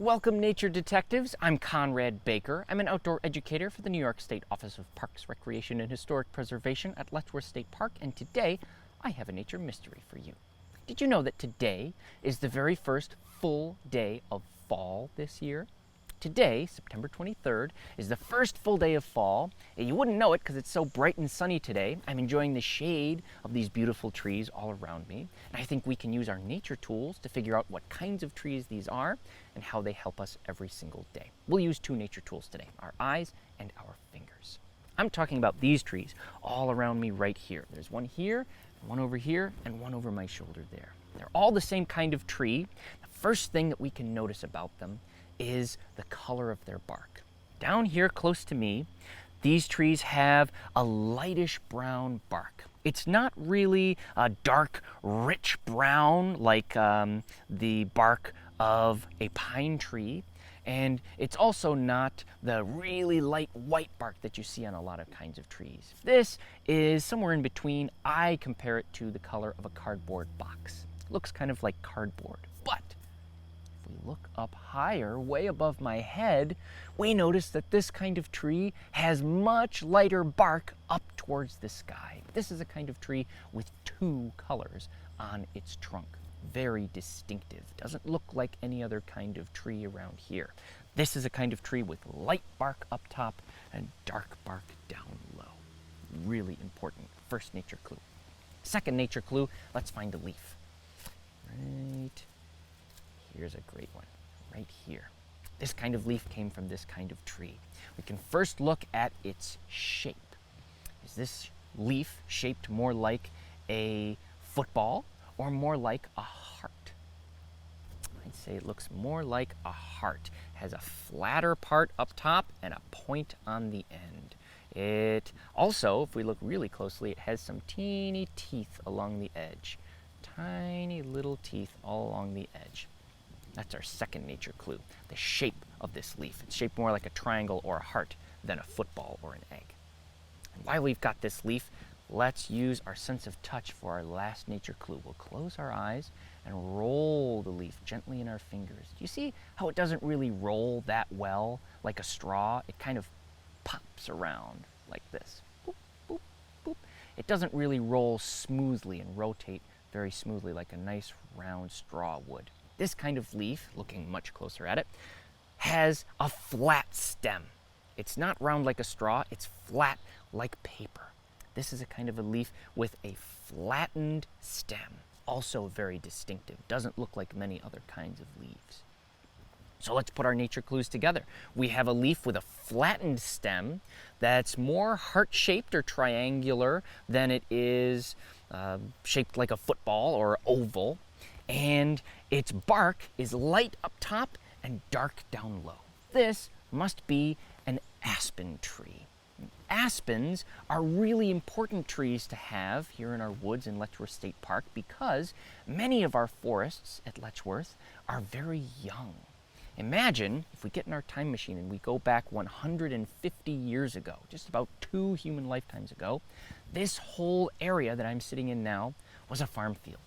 Welcome, nature detectives. I'm Conrad Baker. I'm an outdoor educator for the New York State Office of Parks, Recreation, and Historic Preservation at Letchworth State Park, and today I have a nature mystery for you. Did you know that today is the very first full day of fall this year? Today, September 23rd, is the first full day of fall. You wouldn't know it because it's so bright and sunny today. I'm enjoying the shade of these beautiful trees all around me. And I think we can use our nature tools to figure out what kinds of trees these are and how they help us every single day. We'll use two nature tools today, our eyes and our fingers. I'm talking about these trees all around me right here. There's one here, one over here, and one over my shoulder there. They're all the same kind of tree. The first thing that we can notice about them is the color of their bark. Down here close to me, these trees have a lightish brown bark. It's not really a dark, rich brown like the bark of a pine tree, and it's also not the really light white bark that you see on a lot of kinds of trees. This is somewhere in between. I compare it to the color of a cardboard box. It looks kind of like cardboard, but if we look up higher, way above my head, we notice that this kind of tree has much lighter bark up towards the sky. This is a kind of tree with two colors on its trunk. Very distinctive. Doesn't look like any other kind of tree around here. This is a kind of tree with light bark up top and dark bark down low. Really important. First nature clue. Second nature clue, let's find a leaf. Right. Here's a great one, right here. This kind of leaf came from this kind of tree. We can first look at its shape. Is this leaf shaped more like a football or more like a heart? I'd say it looks more like a heart. It has a flatter part up top and a point on the end. It also, if we look really closely, it has some teeny teeth along the edge. Tiny little teeth all along the edge. That's our second nature clue, the shape of this leaf. It's shaped more like a triangle or a heart than a football or an egg. And while we've got this leaf, let's use our sense of touch for our last nature clue. We'll close our eyes and roll the leaf gently in our fingers. Do you see how it doesn't really roll that well like a straw? It kind of pops around like this. Boop, boop, boop. It doesn't really roll smoothly and rotate very smoothly like a nice round straw would. This kind of leaf, looking much closer at it, has a flat stem. It's not round like a straw, it's flat like paper. This is a kind of a leaf with a flattened stem, also very distinctive. Doesn't look like many other kinds of leaves. So let's put our nature clues together. We have a leaf with a flattened stem that's more heart-shaped or triangular than it is shaped like a football or oval. And its bark is light up top and dark down low. This must be an aspen tree. Aspens are really important trees to have here in our woods in Letchworth State Park because many of our forests at Letchworth are very young. Imagine if we get in our time machine and we go back 150 years ago, just about 2 human lifetimes ago, this whole area that I'm sitting in now was a farm field.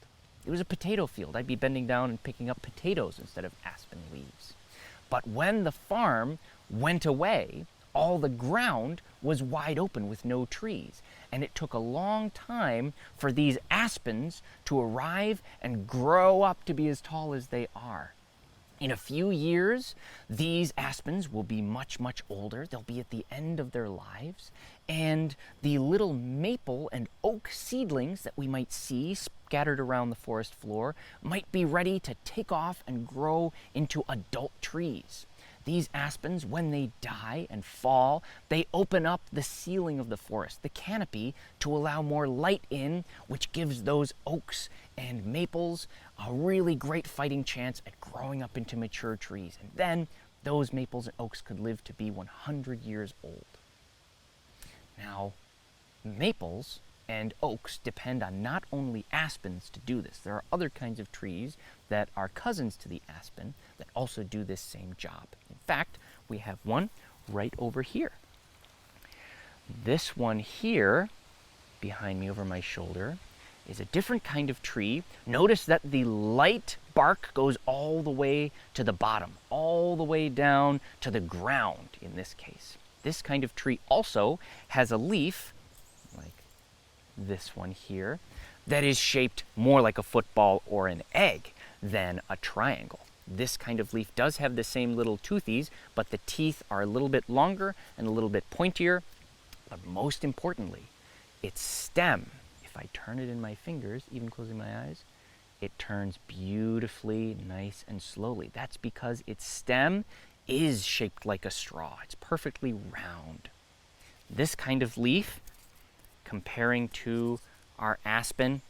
It was a potato field. I'd be bending down and picking up potatoes instead of aspen leaves. But when the farm went away, all the ground was wide open with no trees. And it took a long time for these aspens to arrive and grow up to be as tall as they are. In a few years, these aspens will be much, much older. They'll be at the end of their lives. And the little maple and oak seedlings that we might see scattered around the forest floor might be ready to take off and grow into adult trees. These aspens, when they die and fall, they open up the ceiling of the forest, the canopy, to allow more light in, which gives those oaks and maples a really great fighting chance at growing up into mature trees. And then those maples and oaks could live to be 100 years old. Now, maples and oaks depend on not only aspens to do this. There are other kinds of trees that are cousins to the aspen that also do this same job. In fact, we have one right over here. This one here, behind me over my shoulder, is a different kind of tree. Notice that the light bark goes all the way to the bottom, all the way down to the ground in this case. This kind of tree also has a leaf, like this one here, that is shaped more like a football or an egg than a triangle. This kind of leaf does have the same little toothies, but the teeth are a little bit longer and a little bit pointier. But most importantly, its stem, if I turn it in my fingers, even closing my eyes, it turns beautifully, nice and slowly. That's because its stem is shaped like a straw. It's perfectly round. This kind of leaf, comparing to our aspen,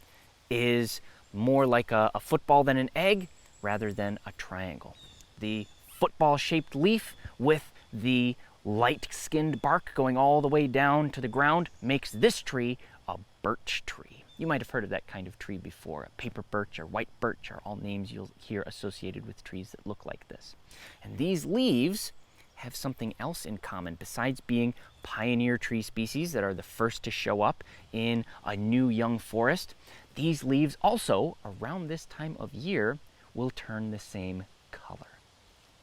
is more like a football than an egg rather than a triangle. The football-shaped leaf with the light-skinned bark going all the way down to the ground makes this tree a birch tree. You might have heard of that kind of tree before. A paper birch or white birch are all names you'll hear associated with trees that look like this. And these leaves have something else in common besides being pioneer tree species that are the first to show up in a new young forest. These leaves also, around this time of year, will turn the same color.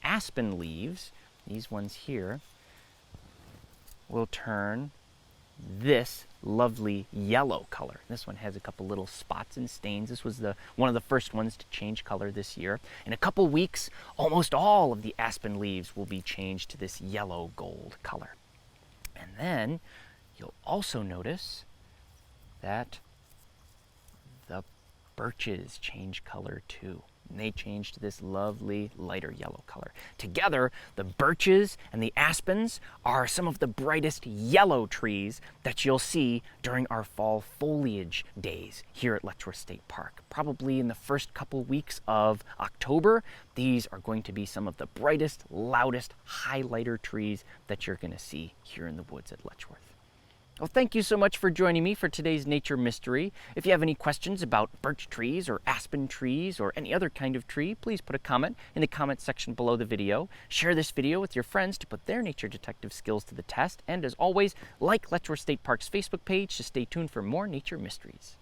Aspen leaves, these ones here, will turn this lovely yellow color. This one has a couple little spots and stains. This was one of the first ones to change color this year. In a couple weeks, almost all of the aspen leaves will be changed to this yellow gold color. And then you'll also notice that the birches change color too. And they change to this lovely lighter yellow color. Together, the birches and the aspens are some of the brightest yellow trees that you'll see during our fall foliage days here at Letchworth State Park. Probably in the first couple weeks of October, these are going to be some of the brightest, loudest, highlighter trees that you're going to see here in the woods at Letchworth. Well, thank you so much for joining me for today's Nature Mystery. If you have any questions about birch trees or aspen trees or any other kind of tree, please put a comment in the comment section below the video. Share this video with your friends to put their nature detective skills to the test. And as always, like Letchworth State Park's Facebook page to stay tuned for more nature mysteries.